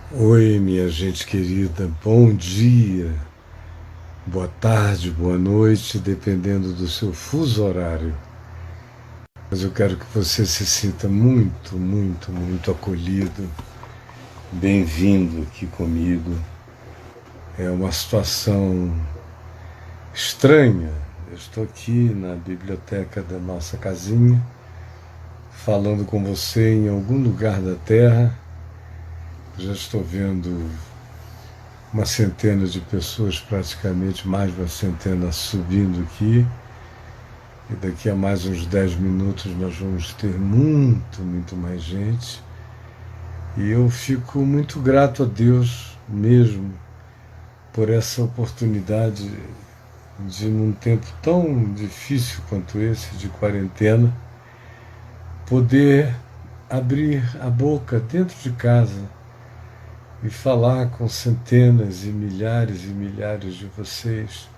Oi, minha gente querida, bom dia, boa tarde, boa noite, dependendo do seu fuso horário. Mas eu quero que você se sinta muito, muito, muito acolhido, bem-vindo aqui comigo. É uma situação estranha. Eu estou aqui na biblioteca da nossa casinha, falando com você em algum lugar da Terra. Já estou vendo uma centena de pessoas, praticamente mais de uma centena, subindo aqui. E daqui a mais uns 10 minutos nós vamos ter muito, muito mais gente. E eu fico muito grato a Deus mesmo por essa oportunidade de, num tempo tão difícil quanto esse, de quarentena, poder abrir a boca dentro de casa e falar com centenas e milhares de vocês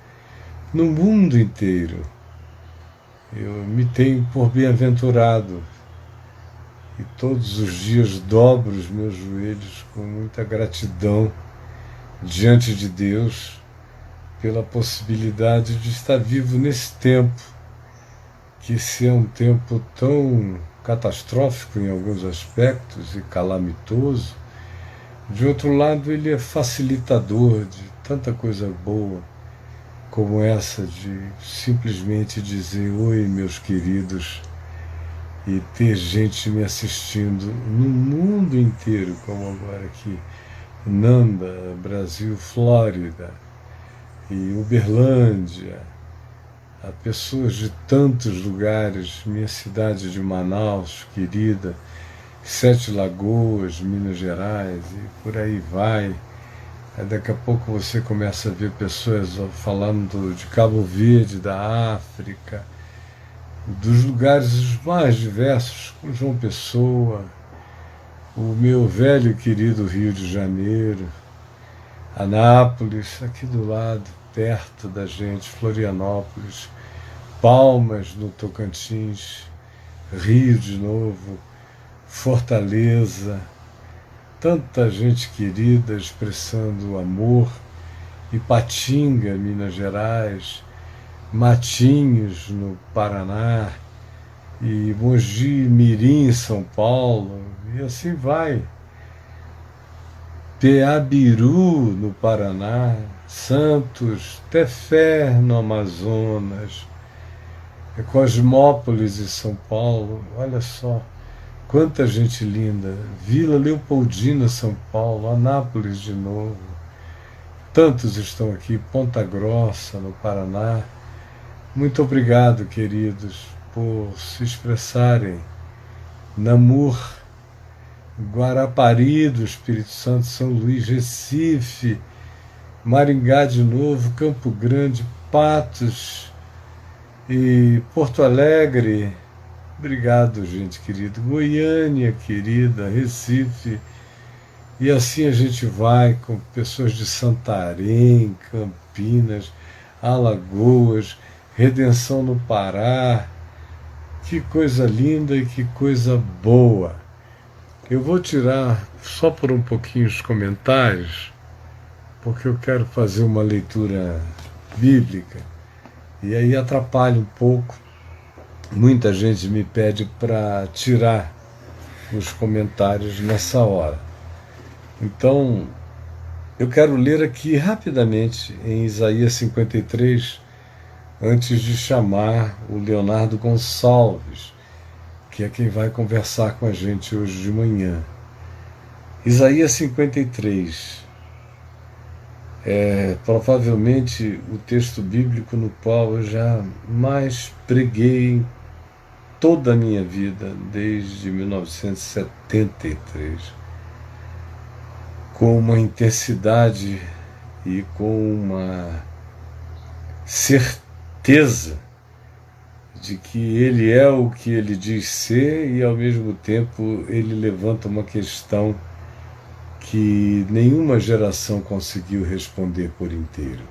no mundo inteiro. Eu me tenho por bem-aventurado e todos os dias dobro os meus joelhos com muita gratidão diante de Deus pela possibilidade de estar vivo nesse tempo, que se é um tempo tão catastrófico em alguns aspectos e calamitoso, de outro lado ele é facilitador de tanta coisa boa, como essa de simplesmente dizer: oi, meus queridos, e ter gente me assistindo no mundo inteiro, como agora aqui, Nanda, Brasil, Flórida e Uberlândia, há pessoas de tantos lugares, minha cidade de Manaus, querida, Sete Lagoas, Minas Gerais, e por aí vai. Aí daqui a pouco você começa a ver pessoas falando de Cabo Verde, da África, dos lugares mais diversos, com João Pessoa, o meu velho e querido Rio de Janeiro, Anápolis, aqui do lado, perto da gente, Florianópolis, Palmas, no Tocantins, Rio de novo, Fortaleza, tanta gente querida expressando amor, Ipatinga, Minas Gerais, Matinhos, no Paraná, e Mogi Mirim, São Paulo, e assim vai. Peabiru, no Paraná, Santos, Tefé, no Amazonas, Cosmópolis, em São Paulo, olha só, quanta gente linda, Vila Leopoldina, São Paulo, Anápolis de novo, tantos estão aqui, Ponta Grossa, no Paraná. Muito obrigado, queridos, por se expressarem. Namur, Guarapari do Espírito Santo, São Luís, Recife, Maringá de novo, Campo Grande, Patos e Porto Alegre. Obrigado, gente querida. Goiânia, querida, Recife. E assim a gente vai com pessoas de Santarém, Campinas, Alagoas, Redenção no Pará. Que coisa linda e que coisa boa. Eu vou tirar só por um pouquinho os comentários, porque eu quero fazer uma leitura bíblica, e aí atrapalha um pouco. Muita gente me pede para tirar os comentários nessa hora. Então, eu quero ler aqui rapidamente em Isaías 53, antes de chamar o Leonardo Gonçalves, que é quem vai conversar com a gente hoje de manhã. Isaías 53 é provavelmente o texto bíblico no qual eu já mais preguei em toda a minha vida, desde 1973, com uma intensidade e com uma certeza de que ele é o que ele diz ser, e ao mesmo tempo ele levanta uma questão que nenhuma geração conseguiu responder por inteiro.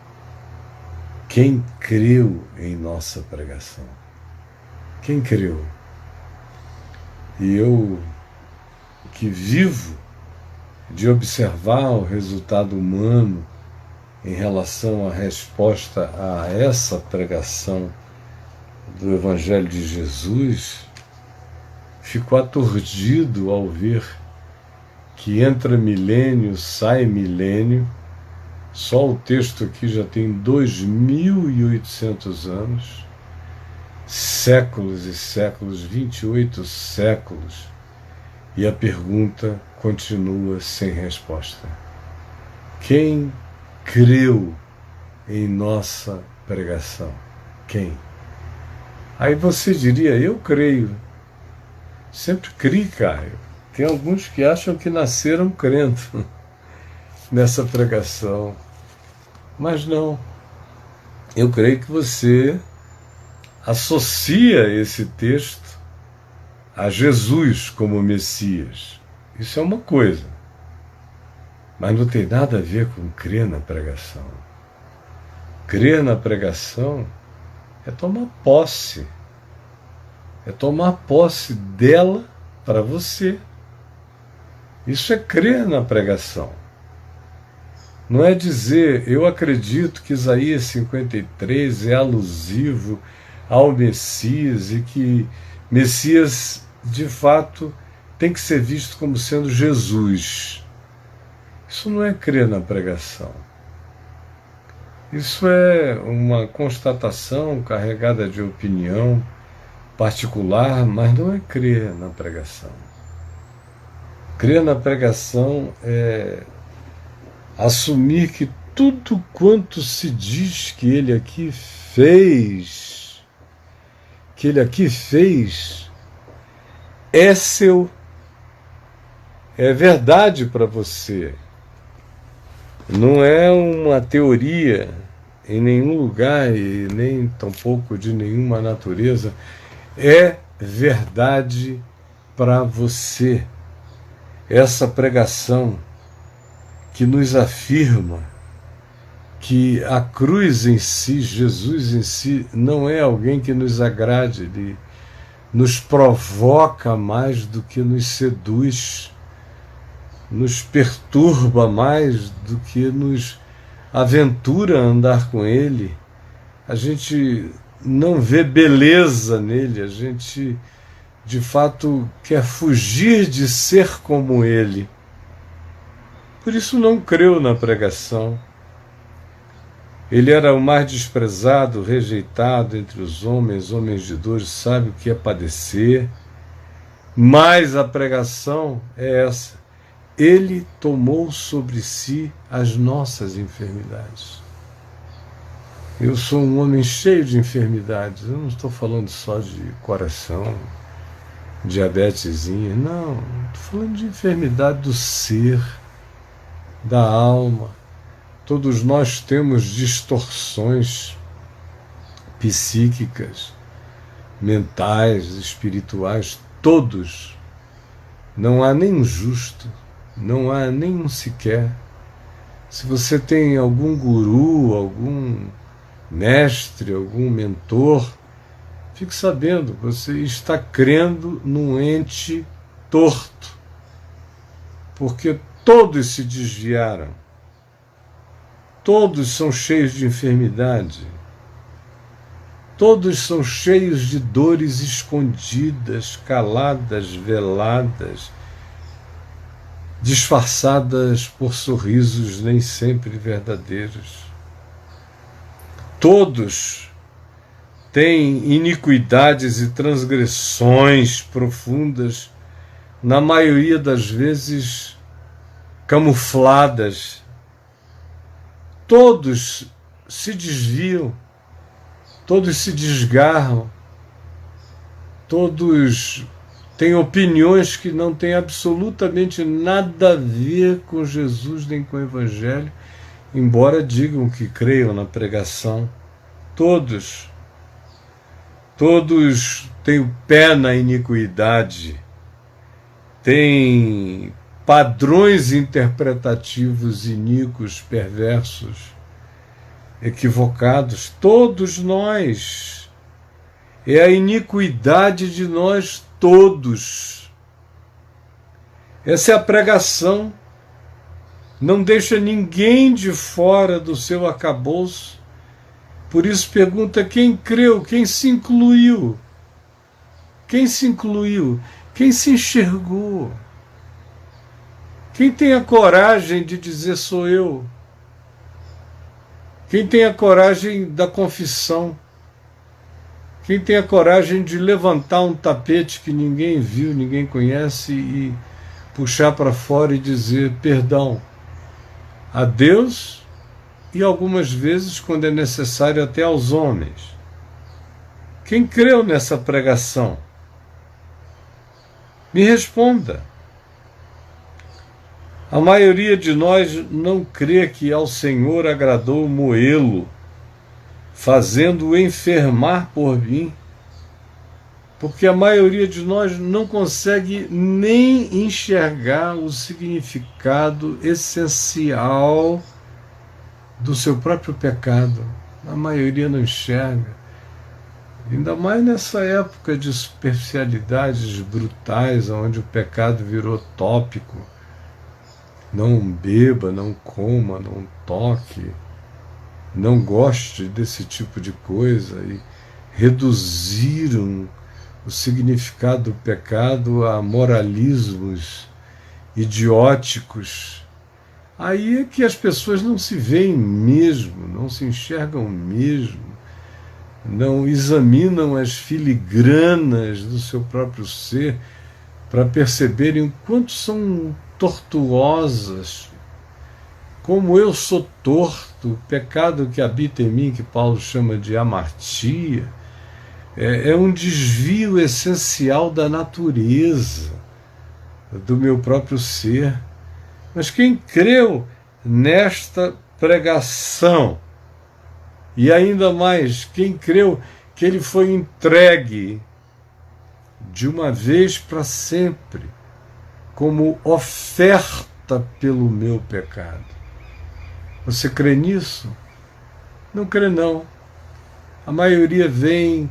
Quem creu em nossa pregação? Quem creu? E eu, que vivo de observar o resultado humano em relação à resposta a essa pregação do Evangelho de Jesus, ficou aturdido ao ver que entra milênio, sai milênio. Só o texto aqui já tem 2.800 anos, séculos e séculos, 28 séculos, e a pergunta continua sem resposta. Quem creu em nossa pregação? Quem? Aí você diria, eu creio. Sempre criei, Caio. Tem alguns que acham que nasceram crendo nessa pregação. Mas não. Eu creio que você associa esse texto a Jesus como Messias. Isso é uma coisa. Mas não tem nada a ver com crer na pregação. Crer na pregação é tomar posse. É tomar posse dela para você. Isso é crer na pregação. Não é dizer, eu acredito que Isaías 53 é alusivo ao Messias e que Messias, de fato, tem que ser visto como sendo Jesus. Isso não é crer na pregação. Isso é uma constatação carregada de opinião particular, mas não é crer na pregação. Crer na pregação é assumir que tudo quanto se diz que ele aqui fez, é seu, é verdade para você. Não é uma teoria em nenhum lugar e nem tampouco de nenhuma natureza. É verdade para você. Essa pregação que nos afirma que a cruz em si, Jesus em si, não é alguém que nos agrade, ele nos provoca mais do que nos seduz, nos perturba mais do que nos aventura a andar com ele. A gente não vê beleza nele, a gente de fato quer fugir de ser como ele. Por isso não creu na pregação. Ele era o mais desprezado, rejeitado entre os homens, homens de dores, sabe o que é padecer. Mas a pregação é essa. Ele tomou sobre si as nossas enfermidades. Eu sou um homem cheio de enfermidades. Eu não estou falando só de coração, diabetesinha. Não, estou falando de enfermidade do ser, da alma. Todos nós temos distorções psíquicas, mentais, espirituais, todos. Não há nenhum justo, não há nenhum sequer. Se você tem algum guru, algum mestre, algum mentor, fique sabendo, você está crendo num ente torto, porque todos se desviaram. Todos são cheios de enfermidade. Todos são cheios de dores escondidas, caladas, veladas, disfarçadas por sorrisos nem sempre verdadeiros. Todos têm iniquidades e transgressões profundas, na maioria das vezes camufladas. Todos se desviam, todos se desgarram, todos têm opiniões que não têm absolutamente nada a ver com Jesus nem com o Evangelho, embora digam que creiam na pregação. Todos têm o pé na iniquidade, têm padrões interpretativos iníquos, perversos, equivocados. Todos nós. É a iniquidade de nós todos. Essa é a pregação não deixa ninguém de fora do seu arcabouço. Por isso pergunta quem creu, quem se incluiu. Quem se incluiu? Quem se enxergou? Quem tem a coragem de dizer sou eu? Quem tem a coragem da confissão? Quem tem a coragem de levantar um tapete que ninguém viu, ninguém conhece e puxar para fora e dizer perdão a Deus e algumas vezes, quando é necessário, até aos homens? Quem creu nessa pregação? Me responda. A maioria de nós não crê que ao Senhor agradou moê-lo, fazendo-o enfermar por mim, porque a maioria de nós não consegue nem enxergar o significado essencial do seu próprio pecado. A maioria não enxerga. Ainda mais nessa época de superficialidades brutais, onde o pecado virou tópico. Não beba, não coma, não toque, não goste desse tipo de coisa, e reduziram o significado do pecado a moralismos idióticos. Aí é que as pessoas não se veem mesmo, não se enxergam mesmo, não examinam as filigranas do seu próprio ser para perceberem o quanto são tortuosas, como eu sou torto, o pecado que habita em mim, que Paulo chama de amartia, é um desvio essencial da natureza, do meu próprio ser. Mas quem creu nesta pregação, e ainda mais, quem creu que ele foi entregue de uma vez para sempre, como oferta pelo meu pecado. Você crê nisso? Não crê não. A maioria vem,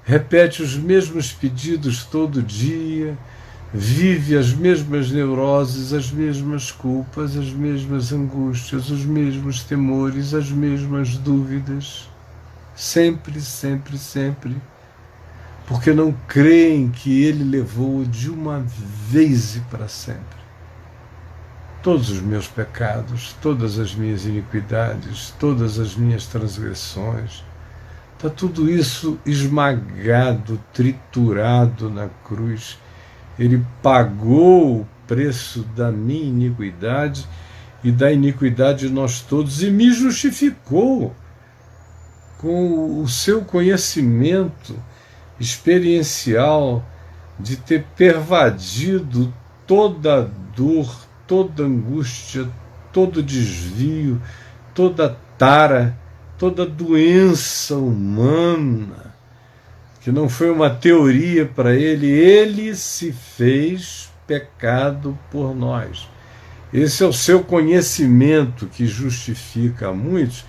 repete os mesmos pedidos todo dia, vive as mesmas neuroses, as mesmas culpas, as mesmas angústias, os mesmos temores, as mesmas dúvidas. Sempre, sempre, sempre. Porque não creem que ele levou de uma vez e para sempre todos os meus pecados, todas as minhas iniquidades, todas as minhas transgressões. Está tudo isso esmagado, triturado na cruz. Ele pagou o preço da minha iniquidade e da iniquidade de nós todos, e me justificou com o seu conhecimento experiencial de ter pervadido toda dor, toda angústia, todo desvio, toda tara, toda doença humana, que não foi uma teoria para ele, ele se fez pecado por nós. Esse é o seu conhecimento que justifica a muitos,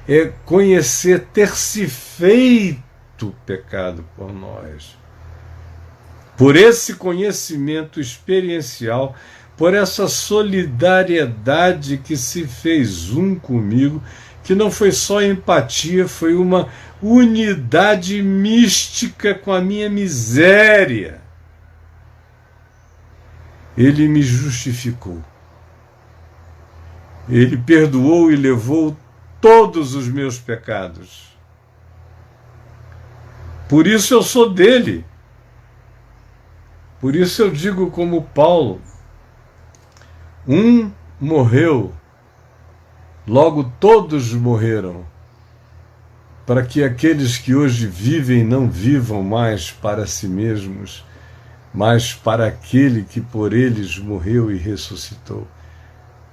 é conhecer, ter se feito pecado por nós. Por esse conhecimento experiencial, por essa solidariedade que se fez um comigo, que não foi só empatia, foi uma unidade mística com a minha miséria. Ele me justificou. Ele perdoou e levou todos os meus pecados. Por isso eu sou dele. Por isso eu digo como Paulo, um morreu, logo todos morreram, para que aqueles que hoje vivem não vivam mais para si mesmos, mas para aquele que por eles morreu e ressuscitou.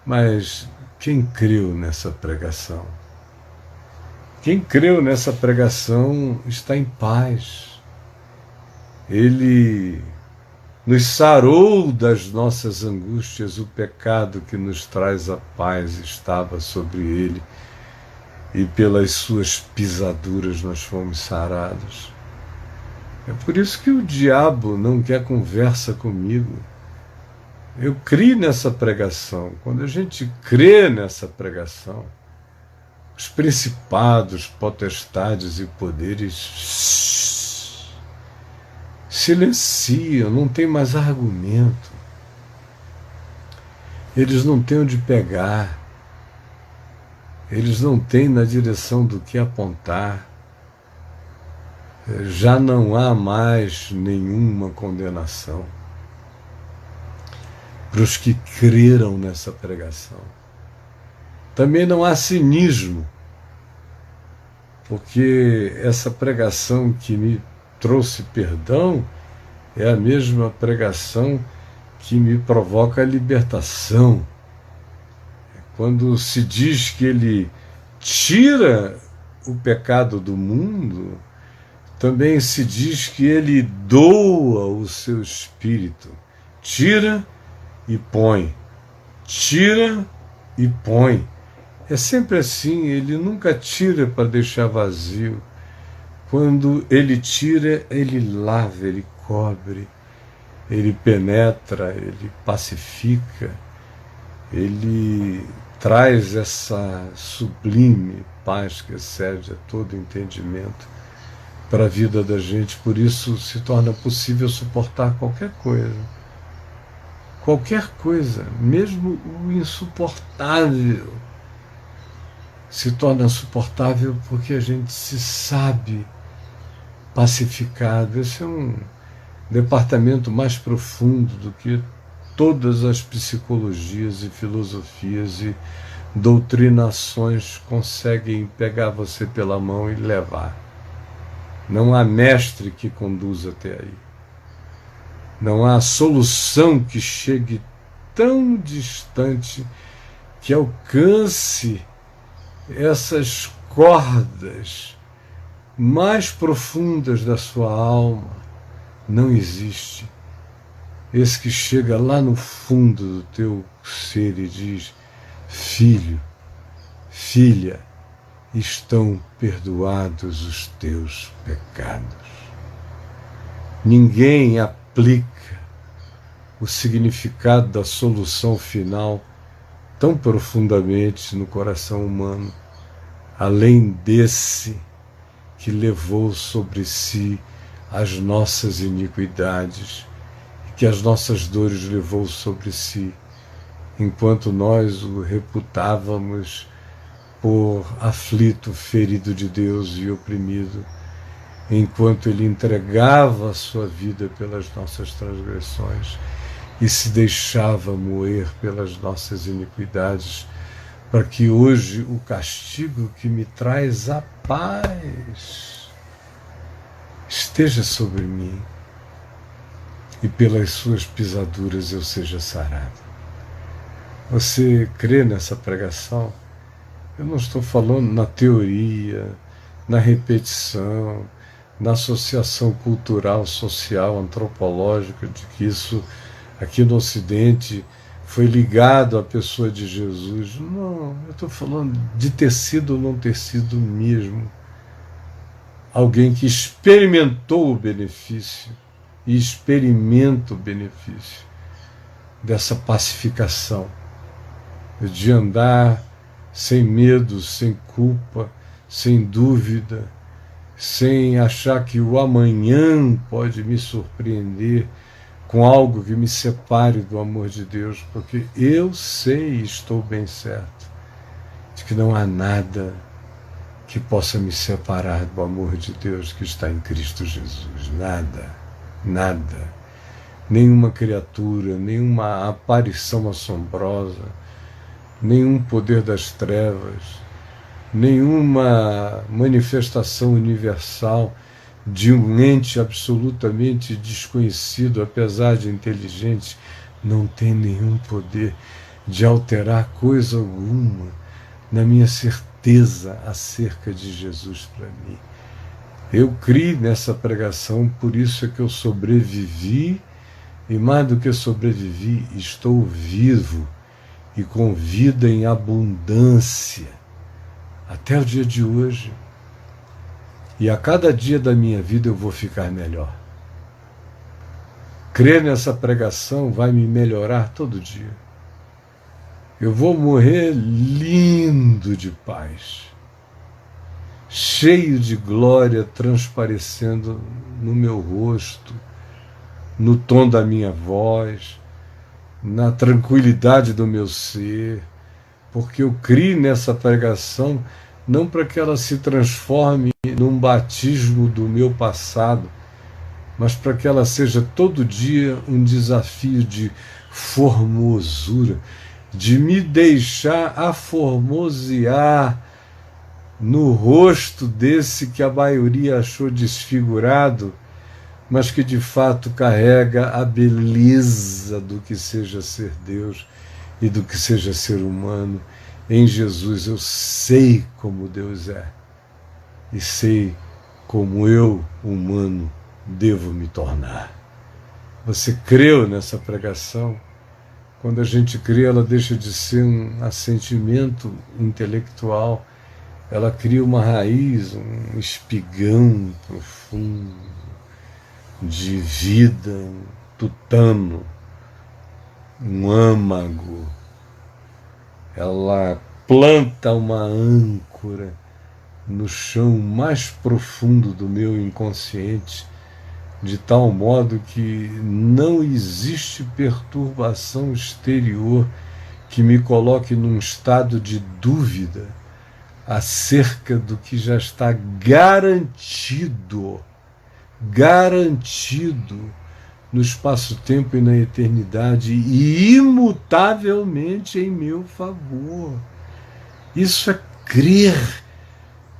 Mas quem creu nessa pregação? Quem creu nessa pregação está em paz. Ele nos sarou das nossas angústias, o pecado que nos traz a paz estava sobre ele, e pelas suas pisaduras nós fomos sarados. É por isso que o diabo não quer conversa comigo. Eu criei nessa pregação. Quando a gente crê nessa pregação, os principados, potestades e poderes silenciam, não tem mais argumento. Eles não têm onde pegar. Eles não têm na direção do que apontar. Já não há mais nenhuma condenação para os que creram nessa pregação. Também não há cinismo, porque essa pregação que me trouxe perdão é a mesma pregação que me provoca a libertação. Quando se diz que ele tira o pecado do mundo, também se diz que ele doa o seu espírito. Tira e põe. Tira e põe. É sempre assim, ele nunca tira para deixar vazio. Quando ele tira, ele lava, ele cobre, ele penetra, ele pacifica, ele traz essa sublime paz que excede a todo entendimento para a vida da gente. Por isso se torna possível suportar qualquer coisa. Qualquer coisa, mesmo o insuportável, se torna suportável porque a gente se sabe pacificado. Esse é um departamento mais profundo do que todas as psicologias e filosofias e doutrinações conseguem pegar você pela mão e levar. Não há mestre que conduza até aí. Não há solução que chegue tão distante que alcance essas cordas mais profundas da sua alma. Não existe. Esse que chega lá no fundo do teu ser e diz: filho, filha, estão perdoados os teus pecados. Ninguém aplica o significado da solução final tão profundamente no coração humano, além desse que levou sobre si as nossas iniquidades e que as nossas dores levou sobre si, enquanto nós o reputávamos por aflito, ferido de Deus e oprimido, enquanto ele entregava a sua vida pelas nossas transgressões e se deixava moer pelas nossas iniquidades, para que hoje o castigo que me traz a paz esteja sobre mim e pelas suas pisaduras eu seja sarado. Você crê nessa pregação? Eu não estou falando na teoria, na repetição, na associação cultural, social, antropológica, de que isso aqui no Ocidente foi ligado à pessoa de Jesus. Não, eu estou falando de ter sido ou não ter sido mesmo. Alguém que experimentou o benefício e experimenta o benefício dessa pacificação, de andar sem medo, sem culpa, sem dúvida, sem achar que o amanhã pode me surpreender com algo que me separe do amor de Deus, porque eu sei e estou bem certo de que não há nada que possa me separar do amor de Deus que está em Cristo Jesus. Nada, nada. Nenhuma criatura, nenhuma aparição assombrosa, nenhum poder das trevas, nenhuma manifestação universal de um ente absolutamente desconhecido, apesar de inteligente, não tem nenhum poder de alterar coisa alguma na minha certeza acerca de Jesus para mim. Eu criei nessa pregação, por isso é que eu sobrevivi, e mais do que sobrevivi, estou vivo e com vida em abundância até o dia de hoje. E a cada dia da minha vida eu vou ficar melhor. Crer nessa pregação vai me melhorar todo dia. Eu vou morrer lindo de paz, cheio de glória transparecendo no meu rosto, no tom da minha voz, na tranquilidade do meu ser, porque eu criei nessa pregação não para que ela se transforme num batismo do meu passado, mas para que ela seja todo dia um desafio de formosura, de me deixar aformosear no rosto desse que a maioria achou desfigurado, mas que de fato carrega a beleza do que seja ser Deus e do que seja ser humano. Em Jesus eu sei como Deus é e sei como eu, humano, devo me tornar. Você creu nessa pregação? Quando a gente crê, ela deixa de ser um assentimento intelectual, ela cria uma raiz, um espigão profundo de vida, um tutano, um âmago. Ela planta uma âncora no chão mais profundo do meu inconsciente, de tal modo que não existe perturbação exterior que me coloque num estado de dúvida acerca do que já está garantido no espaço-tempo e na eternidade e imutavelmente em meu favor. Isso é crer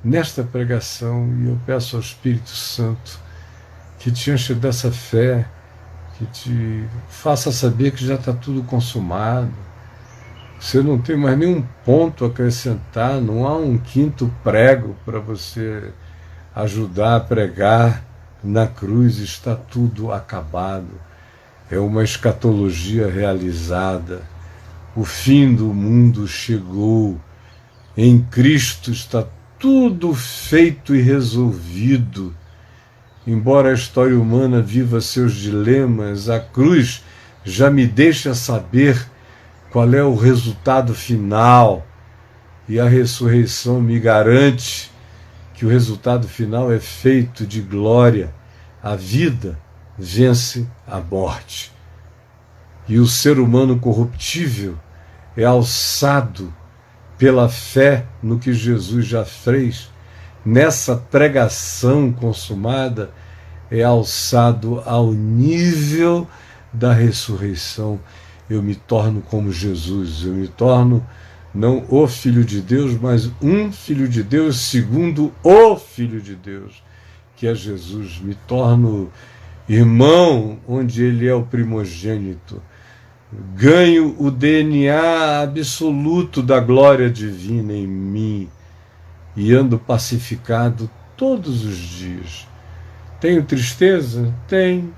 nesta pregação, e eu peço ao Espírito Santo que te enche dessa fé, que te faça saber que já está tudo consumado. Você não tem mais nenhum ponto a acrescentar, não há um quinto prego para você ajudar a pregar na cruz, está tudo acabado. É uma escatologia realizada. O fim do mundo chegou. Em Cristo está tudo feito e resolvido. Embora a história humana viva seus dilemas, a cruz já me deixa saber qual é o resultado final, e a ressurreição me garante que o resultado final é feito de glória. A vida vence a morte. E o ser humano corruptível é alçado pela fé no que Jesus já fez. Nessa pregação consumada, é alçado ao nível da ressurreição. Eu me torno como Jesus, eu me torno não o Filho de Deus, mas um Filho de Deus segundo o Filho de Deus, que é Jesus. Me torno irmão onde ele é o primogênito. Ganho o DNA absoluto da glória divina em mim e ando pacificado todos os dias. Tenho tristeza? Tenho.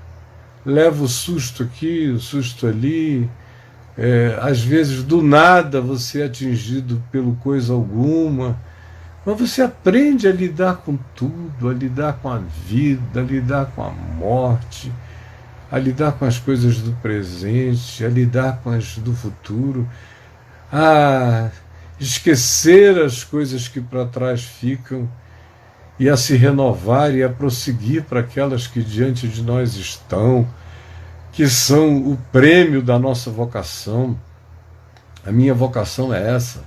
Levo o susto aqui, o susto ali. Às vezes, do nada, você é atingido pelo coisa alguma. Mas você aprende a lidar com tudo, a lidar com a vida, a lidar com a morte, a lidar com as coisas do presente, a lidar com as do futuro, a esquecer as coisas que para trás ficam e a se renovar e a prosseguir para aquelas que diante de nós estão, que são o prêmio da nossa vocação. A minha vocação é essa.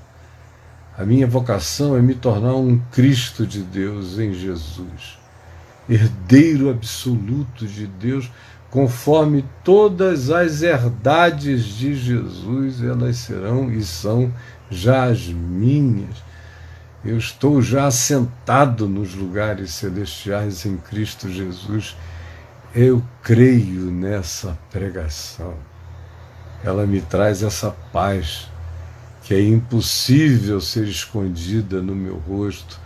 A minha vocação é me tornar um Cristo de Deus em Jesus, herdeiro absoluto de Deus, conforme todas as herdades de Jesus, elas serão e são já as minhas. Eu estou já assentado nos lugares celestiais em Cristo Jesus. Eu creio nessa pregação. Ela me traz essa paz que é impossível ser escondida no meu rosto,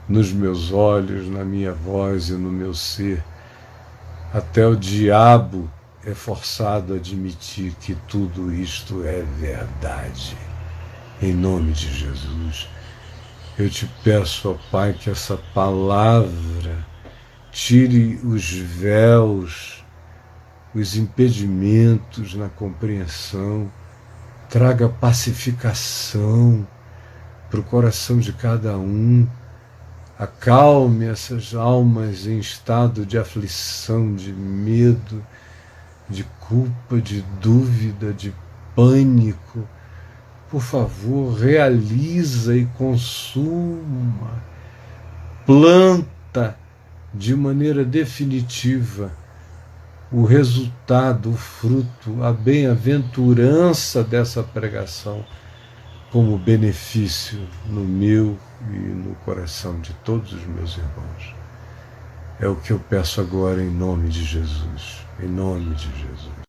nos meus olhos, na minha voz e no meu ser. Até o diabo é forçado a admitir que tudo isto é verdade. Em nome de Jesus, eu te peço, ó Pai, que essa palavra tire os véus os impedimentos na compreensão, traga pacificação para o coração de cada um, acalme essas almas em estado de aflição, de medo, de culpa, de dúvida, de pânico. Por favor, realiza e consuma, planta de maneira definitiva o resultado, o fruto, a bem-aventurança dessa pregação como benefício no meu e no coração de todos os meus irmãos. É o que eu peço agora em nome de Jesus. Em nome de Jesus.